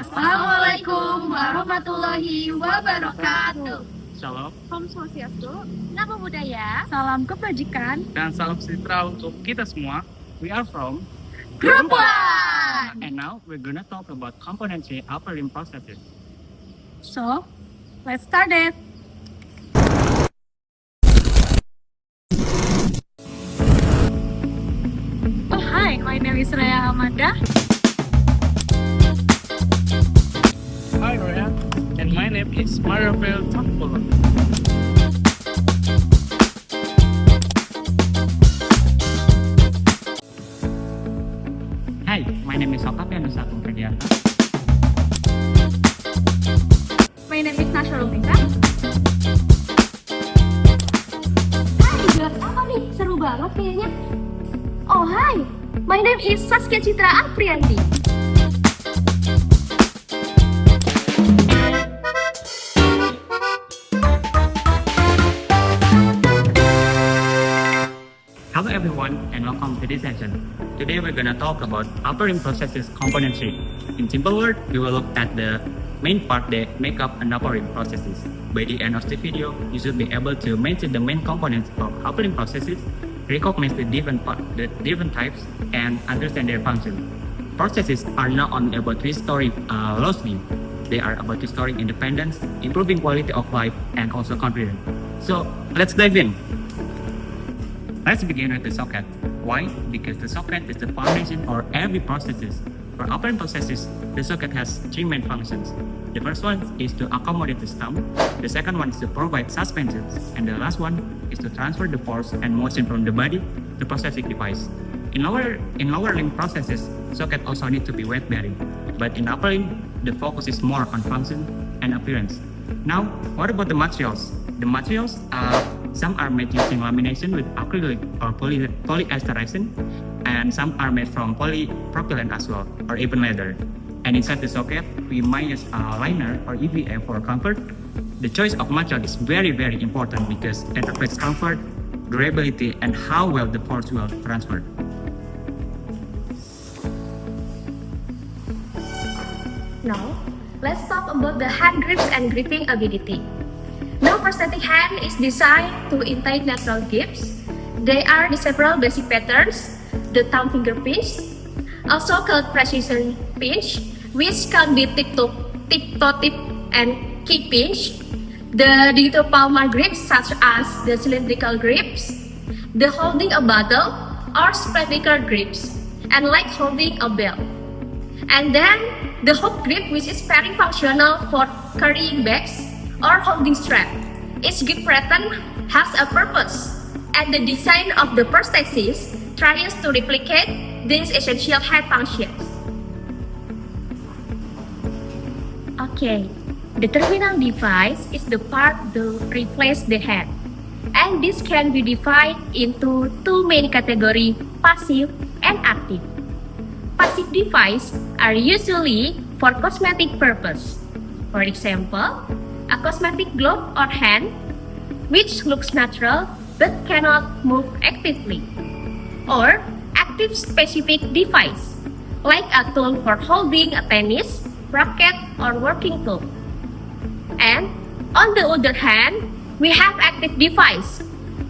Assalamualaikum warahmatullahi wabarakatuh. Shalom Om Swastiastu, Namo Buddhaya, Salam kebajikan. dan salam sejahtera untuk kita semua. We are from Group One. and now we're gonna talk about componentry upper limb processes. So, let's start it. Oh, hi, my name is Raya Amanda. Hi Raya, and my name is Maribel Takpolo. Hi, my name is Octavian Satung Pradianta. My name is Nasrul Tika. Hai, gelas apa nih? Seru banget kayaknya. Oh, hai. My name is Saskia Citra Aprianti. Hello everyone and welcome to this session. Today we're gonna talk about upper limb processes componentry. In simple word, we will look at the main part that make up an upper limb processes. By the end of the video, you should be able to mention the main components of upper limb processes, recognize the different types, and understand their function. Processes are not only about restoring lost limb, they are about restoring independence, improving quality of life, and also confidence. So let's dive in. Let's begin with the socket. Why? Because the socket is the foundation for every processes. For upper limb processes, the socket has three main functions. The first one is to accommodate the stump, the second one is to provide suspensions, and the last one is to transfer the force and motion from the body to processing device. In lower limb processes, socket also need to be weight bearing, but in upper limb, the focus is more on function and appearance. Now, what about the materials? The materials some are made using lamination with acrylic or polyester resin, and some are made from polypropylene as well, or even leather. And inside the socket, we might use a liner or EVA for comfort. The choice of material is very, very important because it affects comfort, durability, and how well the force will transfer. Now, let's talk about the hand grips and gripping ability. No prosthetic hand is designed to imitate natural grips. There are the several basic patterns: the thumb finger pinch, also called precision pinch, which can be tip-toe tip, and key pinch, the digital palmar grips such as the cylindrical grips, the holding a bottle or spherical grips, and like holding a bell. And then the hook grip, which is very functional for carrying bags or holding strap. Each grip pattern has a purpose, and the design of the prosthesis tries to replicate these essential hand functions. Okay, the terminal device is the part to replace the hand, and this can be divided into two main categories: passive and active. Passive devices are usually for cosmetic purpose. For example, a cosmetic glove or hand, which looks natural but cannot move actively. Or active specific device, like a tool for holding a tennis racket or working tool. And on the other hand, we have active device.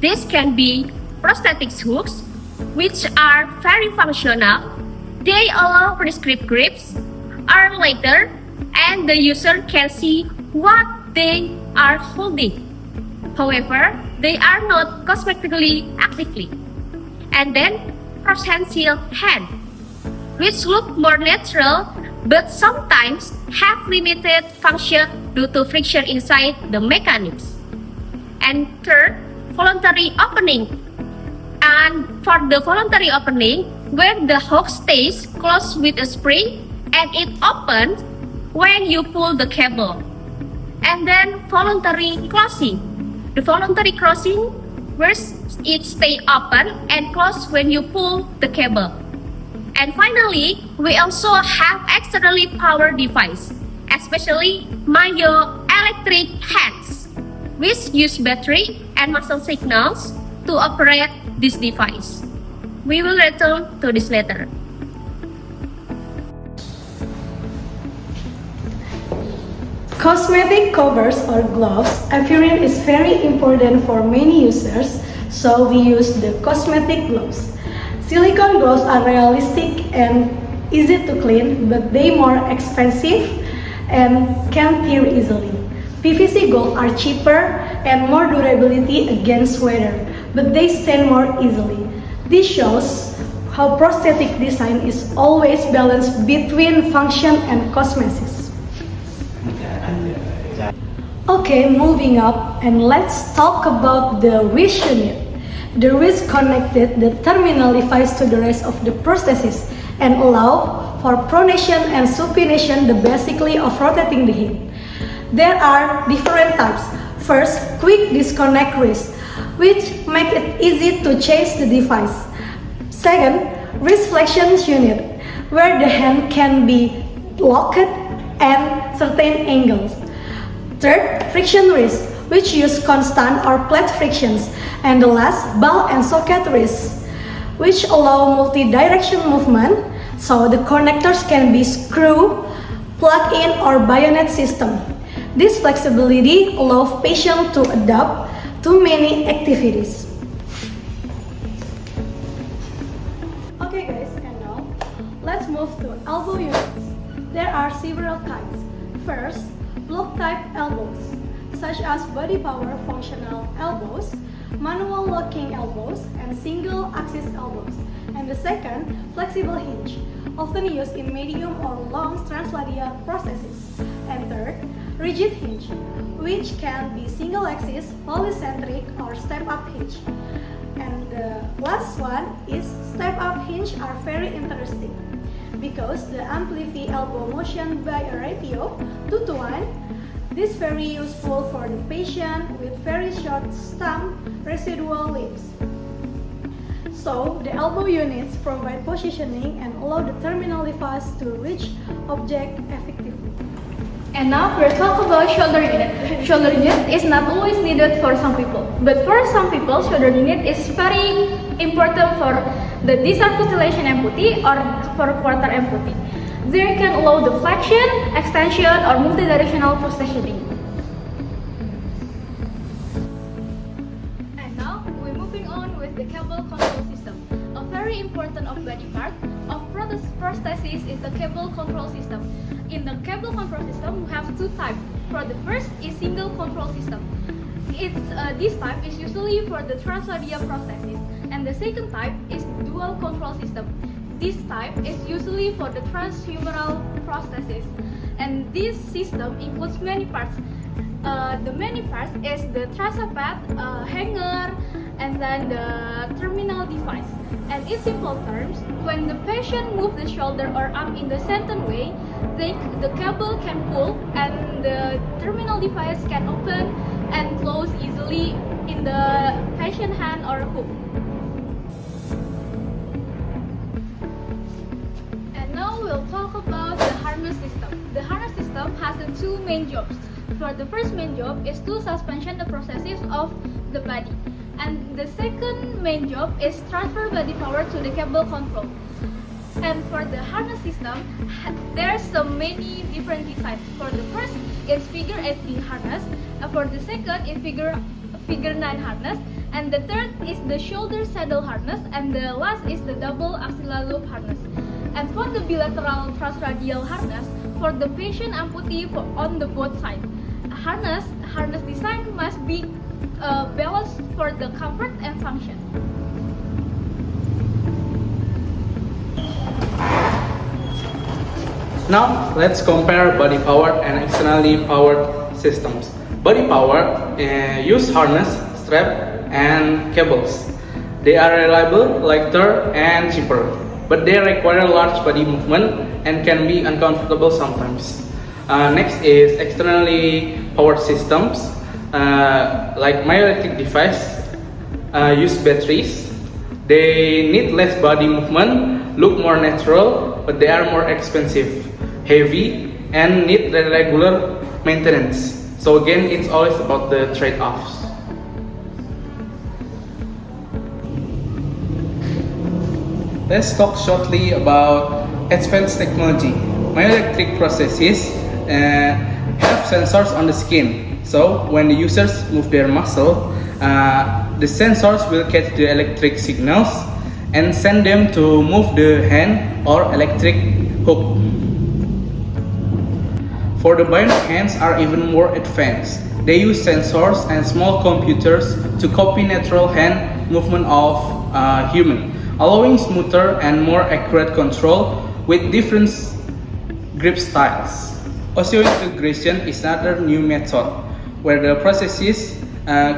This can be prosthetic hooks, which are very functional. They allow prescribed grips, are lighter, and the user can see what they are holding. However, they are not cosmetically actively. And then, cross-hand-seal hand, which look more natural but sometimes have limited function due to friction inside the mechanics. And third, voluntary opening. And for the voluntary opening, where the hook stays closed with a spring and it opens when you pull the cable. And then voluntary closing. The voluntary closing where it stays open and closed when you pull the cable. And finally, we also have externally powered device, especially myoelectric hands, which use battery and muscle signals to operate this device. We will return to this later. Cosmetic covers or gloves appearance is very important for many users, so we use the cosmetic gloves. Silicone gloves are realistic and easy to clean, but they more expensive and can tear easily. PVC gloves are cheaper and more durability against weather, but they stand more easily. This shows how prosthetic design is always balanced between function and cosmetics. Okay, moving up, and let's talk about the wrist unit. The wrist connected the terminal device to the rest of the prosthesis and allow for pronation and supination, the basically of rotating the hip. There are different types. First, quick disconnect wrist, which make it easy to change the device. Second, wrist flexion unit, where the hand can be locked at certain angles. Third, friction wrist, which use constant or flat frictions. And the last, ball and socket wrist, which allow multi-direction movement, so the connectors can be screw, plug-in or bayonet system. This flexibility allows patients to adapt to many activities. Okay guys, and now let's move to elbow units. There are several kinds. First, block type elbows, such as body power functional elbows, manual locking elbows, and single axis elbows. And the second, flexible hinge, often used in medium or long translational prostheses. And third, rigid hinge, which can be single axis, polycentric, or step-up hinge. And the last one is step-up hinge are very interesting because they amplify elbow motion by a ratio 2:1. This is very useful for the patient with very short stump residual limbs. So, the elbow units provide positioning and allow the terminal device to reach object effectively. And now we'll talk about shoulder unit. Shoulder unit is not always needed for some people, but for some people, shoulder unit is very important for the disarticulation amputee or for quarter amputee. They can allow the flexion, extension, or multidirectional positioning. And now we're moving on with the cable control system. A very important of body part of prosthesis is the cable control system. In the cable control system, we have two types. For the first is single control system. This type is usually for the translational prosthesis, and the second type is dual control system. This type is usually for the transhumeral prosthesis, and this system includes many parts. The many parts is the tracepad, hanger, and then the terminal device. And in simple terms, when the patient moves the shoulder or arm in the certain way, the cable can pull and the terminal device can open and close easily in the patient hand or hook. And now we'll talk about the harness system. The harness system has the two main jobs. For the first main job is to suspension the prosthesis of the body. And the second main job is transfer body power to the cable control. And for the harness system, there's so many different designs. For the first, it's figure 8 harness. For the second, it's figure 9 harness. And the third is the shoulder saddle harness. And the last is the double axilla loop harness. And for the bilateral transradial harness, for the patient amputee on the both sides, harness design must be balanced for the comfort and function. Now let's compare body powered and externally powered systems. Body power use harness, strap, and cables. They are reliable, lighter, and cheaper, but they require large body movement and can be uncomfortable sometimes. Next is externally powered systems. Like myoelectric device use batteries. They need less body movement, look more natural, but they are more expensive, heavy, and need regular maintenance. So again, it's always about the trade-offs. Let's talk shortly about advanced technology. Myoelectric prosthesis have sensors on the skin. So when the users move their muscle, the sensors will catch the electric signals and send them to move the hand or electric hook. For the bionic hands are even more advanced. They use sensors and small computers to copy natural hand movement of human, allowing smoother and more accurate control with different grip styles. Osseointegration is another new method where the prosthesis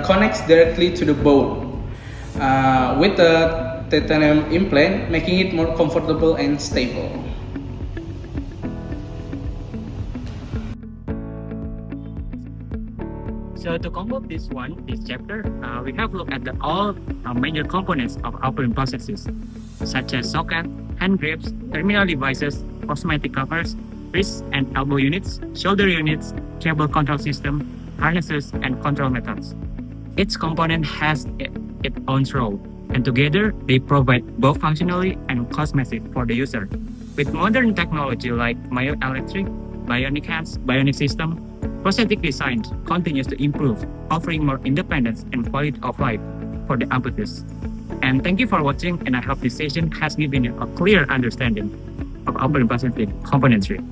connects directly to the bone with a titanium implant, making it more comfortable and stable. So to conclude this chapter, we have looked at all major components of operating processes, such as socket, hand grips, terminal devices, cosmetic covers, wrist and elbow units, shoulder units, cable control system, harnesses, and control methods. Each component has its own role, and together they provide both functionally and cosmetic for the user. With modern technology like myoelectric, bionic hands, bionic system, prosthetic design continues to improve, offering more independence and quality of life for the amputees. And thank you for watching, and I hope this session has given you a clear understanding of operating prosthetic componentry.